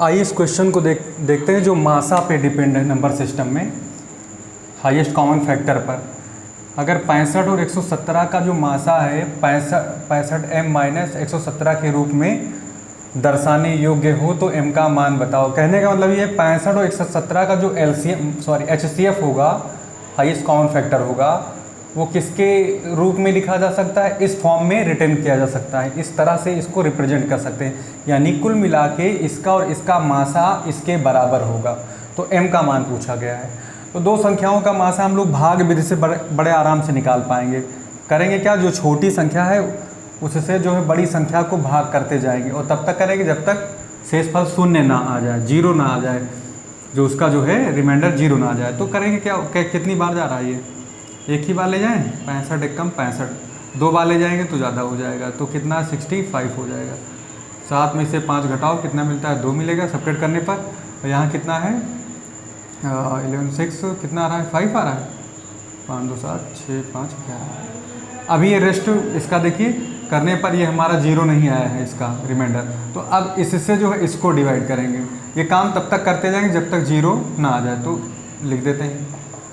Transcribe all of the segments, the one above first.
आइए इस क्वेश्चन को देखते हैं जो मासा पे डिपेंड है नंबर सिस्टम में, हाईएस्ट कॉमन फैक्टर पर। अगर 65 और 117 का जो मासा है 65 m माइनस 117 के रूप में दर्शाने योग्य हो तो m का मान बताओ। कहने का मतलब ये 65 और 117 का जो HCF होगा, हाईएस्ट कॉमन फैक्टर होगा, वो किसके रूप में लिखा जा सकता है, इस फॉर्म में रिटर्न किया जा सकता है। इस तरह से इसको रिप्रेजेंट कर सकते हैं, यानी कुल मिला के इसका और इसका मासा इसके बराबर होगा। तो m का मान पूछा गया है। तो दो संख्याओं का मासा हम लोग भाग विधि से बड़े आराम से निकाल पाएंगे। करेंगे क्या, जो छोटी संख्या है उससे जो है बड़ी संख्या को भाग करते जाएंगे और तब तक करेंगे जब तक शेषफल शून्य ना आ जाए, जीरो ना आ जाए, जो उसका जो है रिमाइंडर जीरो ना आ जाए। तो करेंगे क्या, कितनी बार जा रहा है ये, एक ही बार ले जाएं, 65 एक कम 65, दो बार ले जाएंगे तो ज़्यादा हो जाएगा। तो कितना 65 हो जाएगा। 7 में से 5 घटाओ, कितना मिलता है, 2 मिलेगा सब्ट्रैक्ट करने पर। और यहाँ कितना है 11 6 कितना आ रहा है, 5 आ रहा है, 5 2 7 6 5 11। अभी ये रेस्ट इसका देखिए करने पर ये हमारा जीरो नहीं आया है इसका रिमाइंडर। तो अब इससे जो है इसको डिवाइड करेंगे। ये काम तब तक करते जाएंगे जब तक जीरो ना आ जाए। तो लिख देते हैं,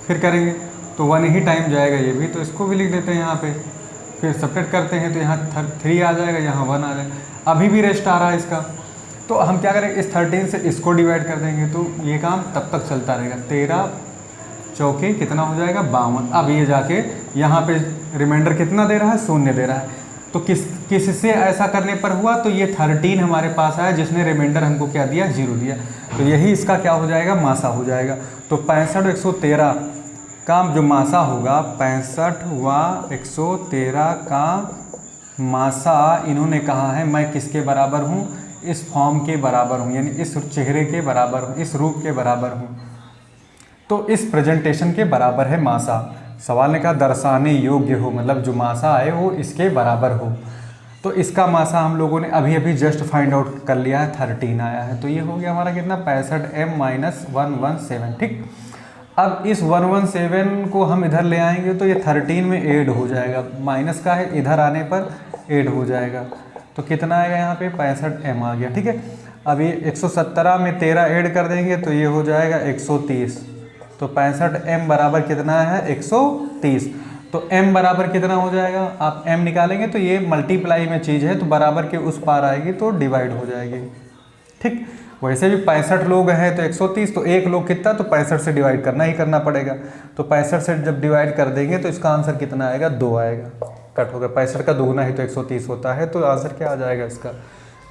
फिर करेंगे तो 1 ही टाइम जाएगा ये भी, तो इसको भी लिख देते हैं यहाँ पे। फिर सब्ट्रैक्ट करते हैं तो यहाँ 3 आ जाएगा, यहाँ 1 आ जाएगा। अभी भी रेस्ट आ रहा है इसका, तो हम क्या करेंगे, इस 13 से इसको डिवाइड कर देंगे। तो ये काम तब तक चलता रहेगा। 13 चौके कितना हो जाएगा, 52। अब ये जाके यहाँ पे रिमाइंडर कितना दे रहा है, शून्य दे रहा है। तो किससे ऐसा करने पर हुआ, तो ये 13 हमारे पास आया जिसने रिमाइंडर हमको क्या दिया, जीरो दिया। तो यही इसका क्या हो जाएगा, मासा हो जाएगा। तो 65 113 का जो मासा होगा, 65 व 113 का मासा इन्होंने कहा है मैं किसके बराबर हूँ, इस फॉर्म के बराबर हूँ, यानी इस चेहरे के बराबर हूँ, इस रूप के बराबर हूँ। तो इस प्रेजेंटेशन के बराबर है मासा। सवाल ने कहा दर्शाने योग्य हो, मतलब जो मासा है वो इसके बराबर हो। तो इसका मासा हम लोगों ने अभी अभी जस्ट फाइंड आउट कर लिया है, 13 आया है। तो ये हो गया हमारा कितना, 65 m माइनस 117। ठीक, अब इस 117 को हम इधर ले आएंगे तो ये 13 में ऐड हो जाएगा, माइनस का है, इधर आने पर ऐड हो जाएगा। तो कितना आएगा यहाँ पे, 65 m आ गया। ठीक है, अब ये 117 में 13 ऐड कर देंगे तो ये हो जाएगा 130। तो 65 m बराबर कितना है, 130। तो m बराबर कितना हो जाएगा, आप m निकालेंगे तो ये मल्टीप्लाई में चीज़ है, तो बराबर के उस पार आएगी तो डिवाइड हो जाएगी। ठीक, वैसे भी 65 लोग हैं तो 130, तो एक लोग कितना, तो 65 से डिवाइड करना ही करना पड़ेगा। तो 65 से जब डिवाइड कर देंगे तो इसका आंसर कितना आएगा, 2 आएगा। कट हो गया, 65 का दोगुना ही तो 130 होता है। तो आंसर क्या आ जाएगा इसका,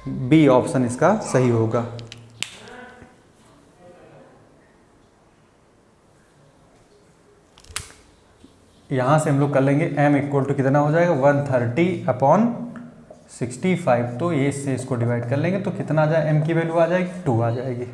बी ऑप्शन इसका सही होगा। यहाँ से हम लोग कर लेंगे m इक्वल टू कितना हो जाएगा, 130/65। तो ये इससे इसको डिवाइड कर लेंगे तो कितना आ जाए, m की वैल्यू आ जाएगी 2 आ जाएगी।